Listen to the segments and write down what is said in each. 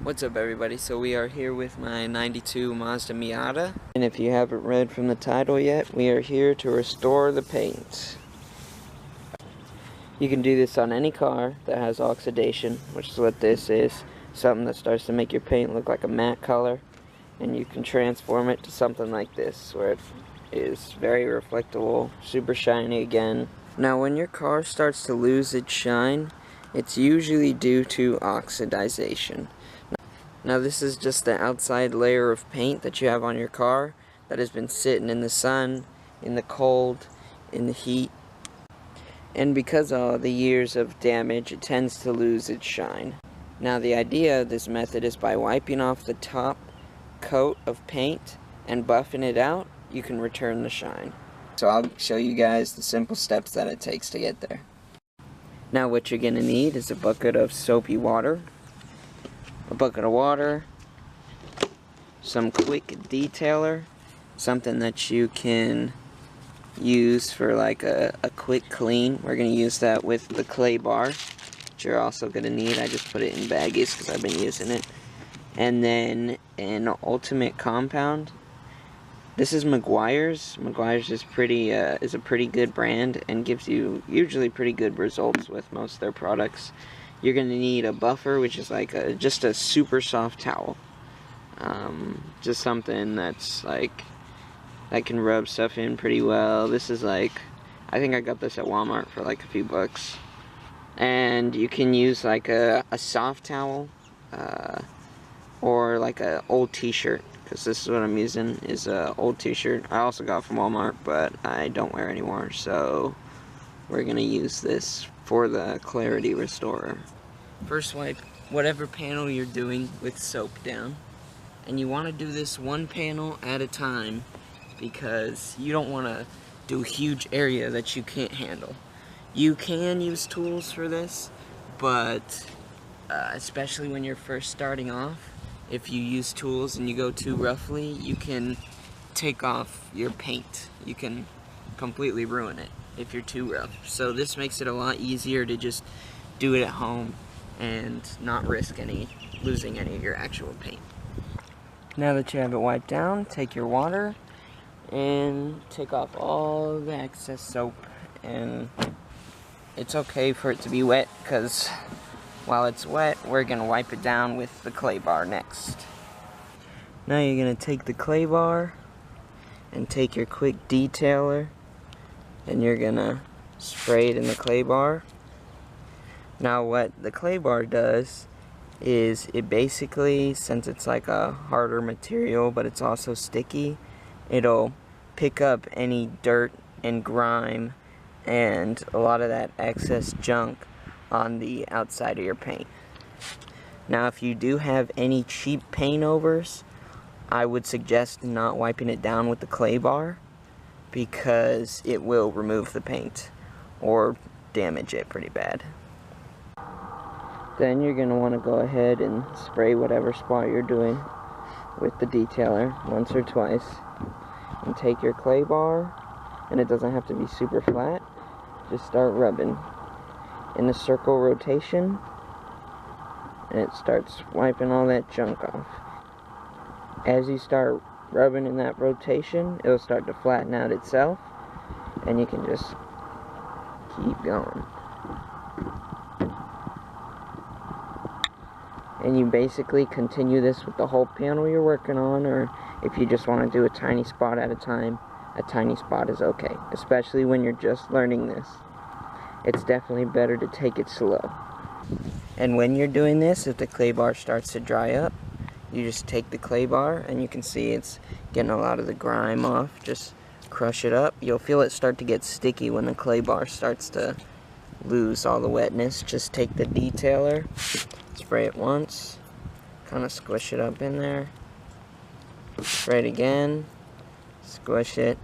What's up everybody, so we are here with my 92 Mazda Miata, and if you haven't read from the title yet, we are here to restore the paint. You can do this on any car that has oxidation, which is what this is, something that starts to make your paint look like a matte color, and you can transform it to something like this, where it is very reflectable, super shiny again. Now when your car starts to lose its shine, it's usually due to oxidization. Now this is just the outside layer of paint that you have on your car that has been sitting in the sun, in the cold, in the heat. And because of all the years of damage, it tends to lose its shine. Now the idea of this method is by wiping off the top coat of paint and buffing it out, you can return the shine. So I'll show you guys the simple steps that it takes to get there. Now what you're going to need is a bucket of soapy water. A bucket of water, some quick detailer, something that you can use for like a quick clean. We're going to use that with the clay bar, which you're also going to need. I just put it in baggies because I've been using it. And then an ultimate compound. This is Meguiar's. Meguiar's is a pretty good brand and gives you usually pretty good results with most of their products. You're going to need a buffer, which is like just a super soft towel. Just something that's like, that can rub stuff in pretty well. This is like, I think I got this at Walmart for like a few bucks. And you can use like a soft towel, or like an old t-shirt, because this is what I'm using, is a old t-shirt. I also got from Walmart, but I don't wear anymore, so we're going to use this for the clarity restorer. First wipe whatever panel you're doing with soap down. And you want to do this one panel at a time because you don't want to do a huge area that you can't handle. You can use tools for this, but especially when you're first starting off, if you use tools and you go too roughly, you can take off your paint. You can completely ruin it if you're too rough. So this makes it a lot easier to just do it at home and not risk losing any of your actual paint. Now that you have it wiped down, take your water and take off all the excess soap. And it's okay for it to be wet, because while it's wet, we're going to wipe it down with the clay bar next. Now you're going to take the clay bar and take your quick detailer, and you're gonna spray it in the clay bar. Now what the clay bar does is it basically, since it's like a harder material but it's also sticky, it'll pick up any dirt and grime and a lot of that excess junk on the outside of your paint. Now if you do have any cheap paint overs, I would suggest not wiping it down with the clay bar, because it will remove the paint or damage it pretty bad. Then you're going to want to go ahead and spray whatever spot you're doing with the detailer once or twice, and take your clay bar, and it doesn't have to be super flat, just start rubbing in a circle rotation, and it starts wiping all that junk off. As you start rubbing in that rotation, it'll start to flatten out itself, and you can just keep going. And you basically continue this with the whole panel you're working on, or if you just want to do a tiny spot at a time, a tiny spot is okay, especially when you're just learning this. It's definitely better to take it slow. And when you're doing this, if the clay bar starts to dry up, you just take the clay bar, and you can see it's getting a lot of the grime off. Just crush it up. You'll feel it start to get sticky when the clay bar starts to lose all the wetness. Just take the detailer, spray it once, kind of squish it up in there, spray it again, squish it,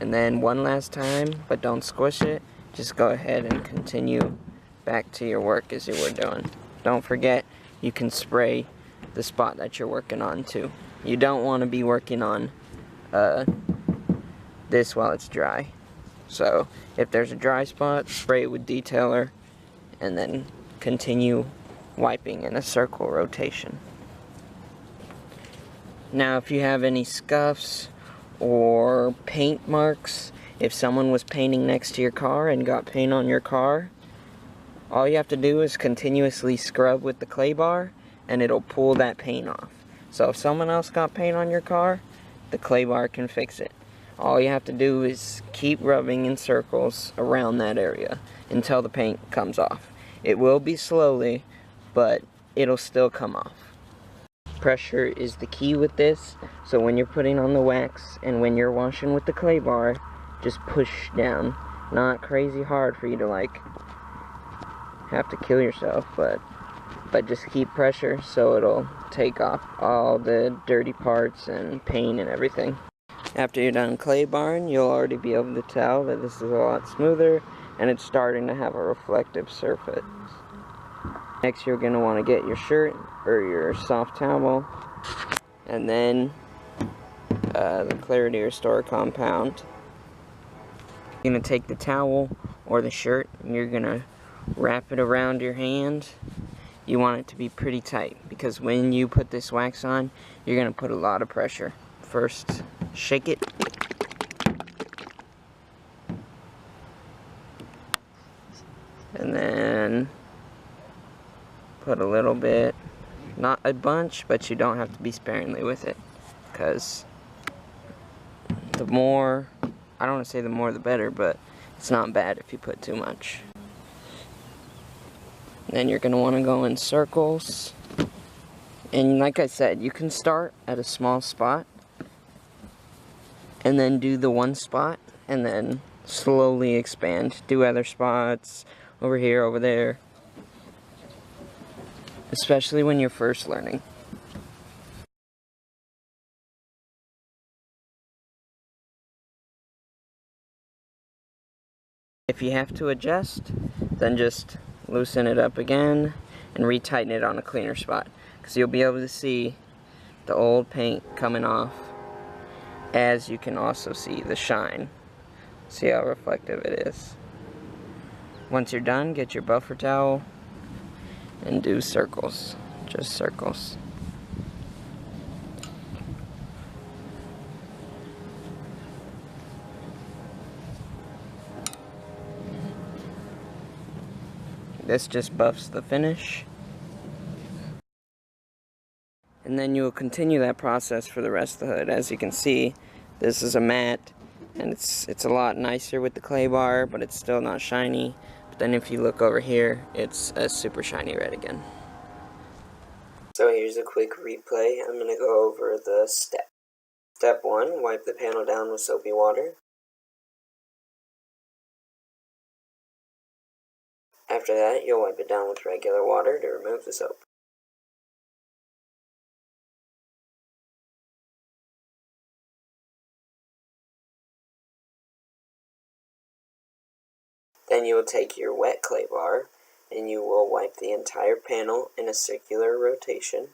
and then one last time, but don't squish it. Just go ahead and continue back to your work as you were doing. Don't forget, you can spray the spot that you're working on too. You don't want to be working on this while it's dry. So if there's a dry spot, spray it with detailer, and then continue wiping in a circle rotation. Now if you have any scuffs or paint marks, if someone was painting next to your car and got paint on your car, all you have to do is continuously scrub with the clay bar and it'll pull that paint off. So if someone else got paint on your car, the clay bar can fix it. All you have to do is keep rubbing in circles around that area until the paint comes off. It will be slowly, but it'll still come off. Pressure is the key with this, so when you're putting on the wax and when you're washing with the clay bar, just push down. Not crazy hard for you to like have to kill yourself, but just keep pressure so it'll take off all the dirty parts and paint and everything. After you're done clay barring, you'll already be able to tell that this is a lot smoother and it's starting to have a reflective surface. Next, you're going to want to get your shirt or your soft towel and then the Clarity Restore compound. You're going to take the towel or the shirt and you're going to wrap it around your hand. You want it to be pretty tight because when you put this wax on, you're going to put a lot of pressure. First, shake it. And then put a little bit, not a bunch, but you don't have to be sparingly with it, because the more, I don't want to say the more the better, but it's not bad if you put too much. Then you're going to want to go in circles, and like I said, you can start at a small spot and then do the one spot and then slowly expand, do other spots over here, over there, especially when you're first learning. If you have to adjust, then just loosen it up again and retighten it on a cleaner spot, because you'll be able to see the old paint coming off, as you can also see the shine. See how reflective it is. Once you're done, get your buffer towel and do circles, just circles. This just buffs the finish. And then you will continue that process for the rest of the hood. As you can see, this is a matte, and it's a lot nicer with the clay bar, but it's still not shiny. But then if you look over here, it's a super shiny red again. So here's a quick replay. I'm going to go over the steps. Step 1, wipe the panel down with soapy water. After that, you'll wipe it down with regular water to remove the soap. Then you will take your wet clay bar and you will wipe the entire panel in a circular rotation.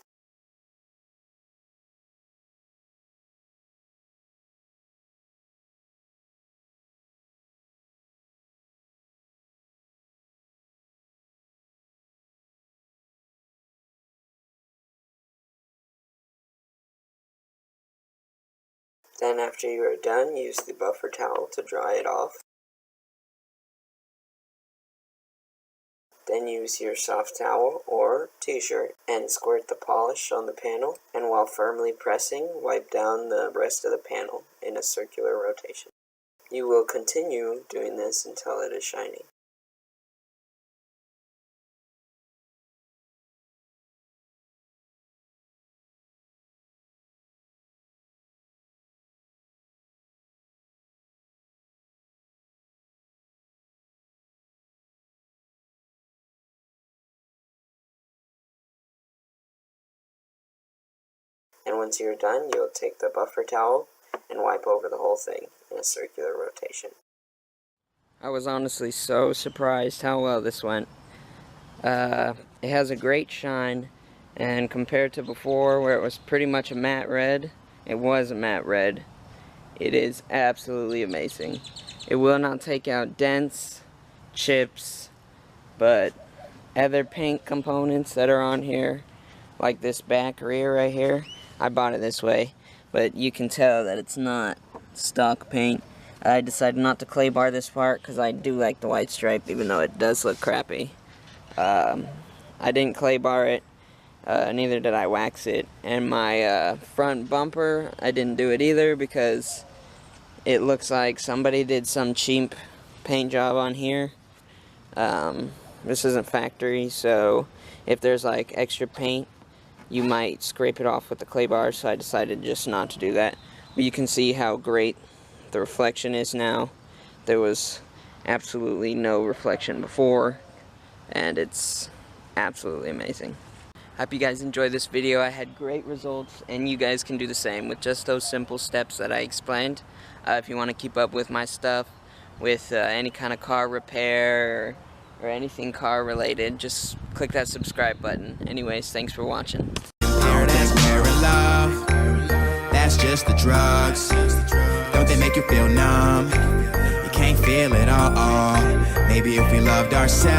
Then after you are done, use the buffer towel to dry it off. Then use your soft towel or t-shirt and squirt the polish on the panel, and while firmly pressing, wipe down the rest of the panel in a circular rotation. You will continue doing this until it is shiny. And once you're done, you'll take the buffer towel and wipe over the whole thing in a circular rotation. I was honestly so surprised how well this went. It has a great shine, and compared to before where it was pretty much a matte red, it was a matte red. It is absolutely amazing. It will not take out dents, chips, but other paint components that are on here, like this back rear right here. I bought it this way, but you can tell that it's not stock paint. I decided not to clay bar this part because I do like the white stripe, even though it does look crappy. I didn't clay bar it, neither did I wax it. And my front bumper, I didn't do it either because it looks like somebody did some cheap paint job on here. This isn't factory, so if there's like extra paint, you might scrape it off with the clay bar, so I decided just not to do that. But you can see how great the reflection is now. There was absolutely no reflection before, and it's absolutely amazing. Hope you guys enjoyed this video. I had great results, and you guys can do the same with just those simple steps that I explained. If you want to keep up with my stuff, with any kind of car repair or anything car related, just click that subscribe button. Anyways, thanks for watching. That's just the drugs. Don't they make you feel numb? You can't feel it all. Maybe if we loved ourselves.